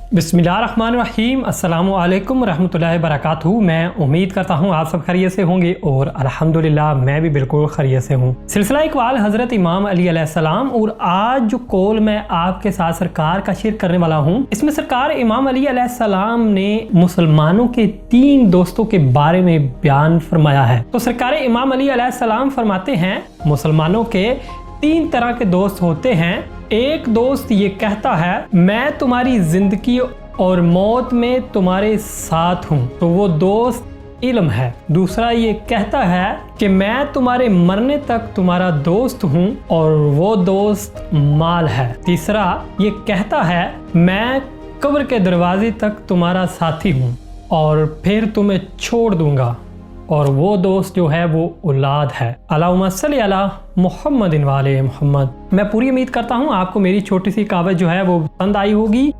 बिस्मिल्लाहिर्रहमानिर्रहीम अस्सलामु अलैकुम रहमतुल्लाहि बरकातहू। मैं उम्मीद करता हूँ आप सब खैरियत से होंगे और अल्हम्दुलिल्लाह मैं भी बिल्कुल खैरियत से हूँ। सिलसिला इकबाल हज़रत इमाम अली अलैहिस्सलाम, और आज जो कौल मैं आपके साथ सरकार का शेयर करने वाला हूँ, इसमें सरकार इमाम अली अलैहिस्सलाम ने मुसलमानों के 3 दोस्तों के बारे में बयान फरमाया है। तो सरकार इमाम अली अलैहिस्सलाम फरमाते हैं, मुसलमानों के 3 तरह के दोस्त होते हैं। एक दोस्त ये कहता है मैं तुम्हारी जिंदगी और मौत में तुम्हारे साथ हूँ, तो वो दोस्त इल्म है। दूसरा ये कहता है कि मैं तुम्हारे मरने तक तुम्हारा दोस्त हूँ, और वो दोस्त माल है। तीसरा ये कहता है मैं कब्र के दरवाजे तक तुम्हारा साथी हूँ और फिर तुम्हें छोड़ दूंगा, और वो दोस्त जो है वो औलाद है। अल्लाहुम्मा सल्ली अला मुहम्मदिन व आले मुहम्मद। मैं पूरी उम्मीद करता हूँ आपको मेरी छोटी सी कहावत जो है वो पसंद आई होगी।